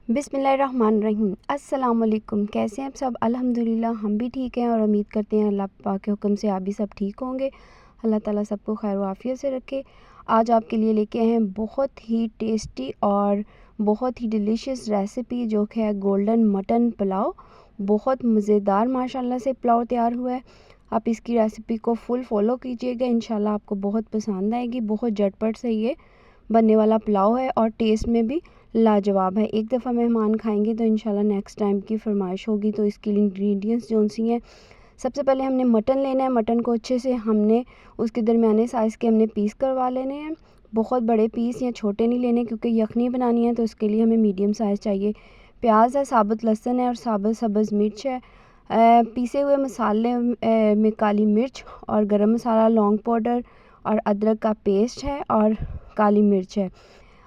बिस्मिल्लाहिर्रहमानिर्रहीम। अस्सलाम वालेकुम। कैसे हैं आप सब? अल्हम्दुलिल्लाह हम भी ठीक हैं और उम्मीद करते हैं अल्लाह पाक के हुक्म से आप भी सब ठीक होंगे। अल्लाह ताला सबको खैर व आफियत से रखे। आज आपके लिए लेके आए हैं बहुत ही टेस्टी और बहुत ही डिलीशियस रेसिपी, जो कि है गोल्डन मटन पुलाव। बहुत मज़ेदार माशाल्लाह से पुलाव तैयार हुआ है। आप इसकी रेसिपी को फुल फॉलो कीजिएगा, इंशाल्लाह आपको बहुत पसंद आएगी। बहुत झटपट से ये बनने वाला पुलाव है और टेस्ट में भी लाजवाब है। एक दफ़ा मेहमान खाएंगे तो इंशाल्लाह नेक्स्ट टाइम की फरमाइश होगी। तो इसके लिए इंग्रेडिएंट्स जो सी हैं, सबसे पहले हमने मटन लेना है। मटन को अच्छे से हमने उसके दरमियाने साइज़ के हमने पीस करवा लेने हैं। बहुत बड़े पीस या छोटे नहीं लेने, क्योंकि यखनी बनानी है तो उसके लिए हमें मीडियम साइज़ चाहिए। प्याज है, साबुत लहसुन है और साबुत सब्ज़ मिर्च है। पीसे हुए मसाले में काली मिर्च और गरम मसाला, लौंग पाउडर और अदरक का पेस्ट है और काली मिर्च है।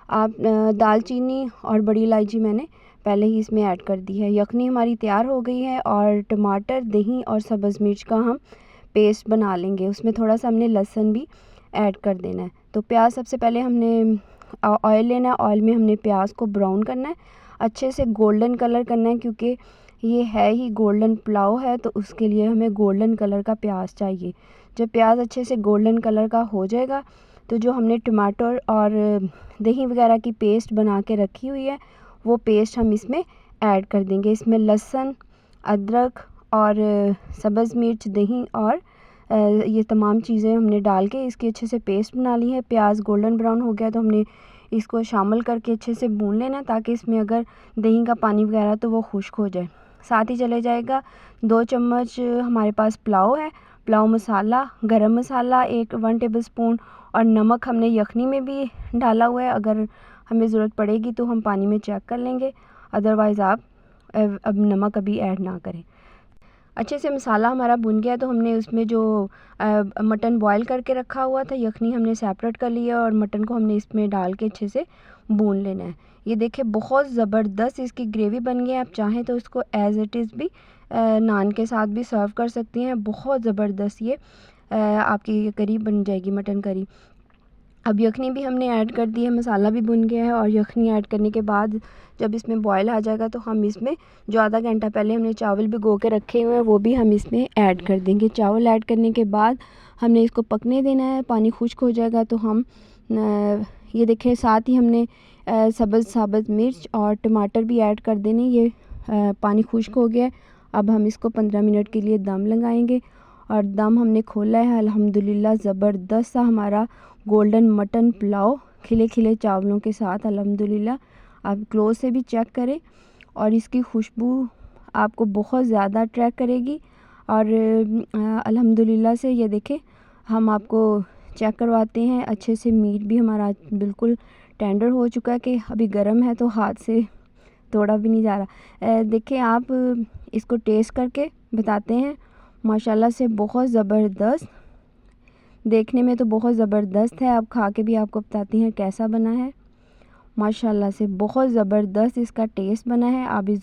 आप दालचीनी और बड़ी इलायची मैंने पहले ही इसमें ऐड कर दी है। यखनी हमारी तैयार हो गई है और टमाटर, दही और सब्ज़ मिर्च का हम पेस्ट बना लेंगे। उसमें थोड़ा सा हमने लहसुन भी ऐड कर देना है। तो प्याज सबसे पहले हमने ऑयल लेना है। ऑयल में हमने प्याज को ब्राउन करना है, अच्छे से गोल्डन कलर करना है, क्योंकि ये है ही गोल्डन पुलाव है तो उसके लिए हमें गोल्डन कलर का प्याज चाहिए। जब प्याज अच्छे से गोल्डन कलर का हो जाएगा तो जो हमने टमाटर और दही वगैरह की पेस्ट बना के रखी हुई है, वो पेस्ट हम इसमें ऐड कर देंगे। इसमें लहसुन, अदरक और सब्ज़ मिर्च, दही और ये तमाम चीज़ें हमने डाल के इसकी अच्छे से पेस्ट बना ली है। प्याज गोल्डन ब्राउन हो गया तो हमने इसको शामिल करके अच्छे से भून लेना, ताकि इसमें अगर दही का पानी वगैरह तो वो खुश्क हो जाए। साथ ही चले जाएगा 2 चम्मच हमारे पास पुलाव है, पुलाव मसाला, गरम मसाला 1 टेबल स्पून और नमक हमने यखनी में भी डाला हुआ है। अगर हमें ज़रूरत पड़ेगी तो हम पानी में चेक कर लेंगे, अदरवाइज़ आप अब नमक अभी ऐड ना करें। अच्छे से मसाला हमारा भुन गया तो हमने उसमें जो मटन बॉईल करके रखा हुआ था, यखनी हमने सेपरेट कर लिया और मटन को हमने इसमें डाल के अच्छे से भून लेना है। ये देखिए बहुत ज़बरदस्त इसकी ग्रेवी बन गई है। आप चाहें तो इसको एज़ इट इज़ भी नान के साथ भी सर्व कर सकती हैं। बहुत ज़बरदस्त ये आपकी करी बन जाएगी, मटन करी। अब यखनी भी हमने ऐड कर दी है, मसाला भी भुन गया है और यखनी ऐड करने के बाद जब इसमें बॉयल आ जाएगा तो हम इसमें जो आधा घंटा पहले हमने चावल भिगो के रखे हुए हैं वो भी हम इसमें ऐड कर देंगे। चावल ऐड करने के बाद हमने इसको पकने देना है। पानी खुश्क हो जाएगा तो हम ये देखें, साथ ही हमने साबुत मिर्च और टमाटर भी ऐड कर देने। ये पानी खुश्क हो गया है। अब हम इसको 15 मिनट के लिए दम लगाएंगे और दम हमने खोला है। अल्हम्दुलिल्लाह ज़बरदस्त सा हमारा गोल्डन मटन पुलाव खिले खिले चावलों के साथ, अल्हम्दुलिल्लाह। आप क्लोज से भी चेक करें और इसकी खुशबू आपको बहुत ज़्यादा अट्रैक्ट करेगी। और अल्हम्दुलिल्लाह से ये देखें, हम आपको चेक करवाते हैं अच्छे से। मीट भी हमारा बिल्कुल टेंडर हो चुका है कि अभी गर्म है तो हाथ से तोड़ा भी नहीं जा रहा। देखें, आप इसको टेस्ट करके बताते हैं। माशाल्लाह से बहुत ज़बरदस्त, देखने में तो बहुत ज़बरदस्त है। आप खा के भी आपको बताती हैं कैसा बना है। माशाल्लाह से बहुत ज़बरदस्त इसका टेस्ट बना है। आप भी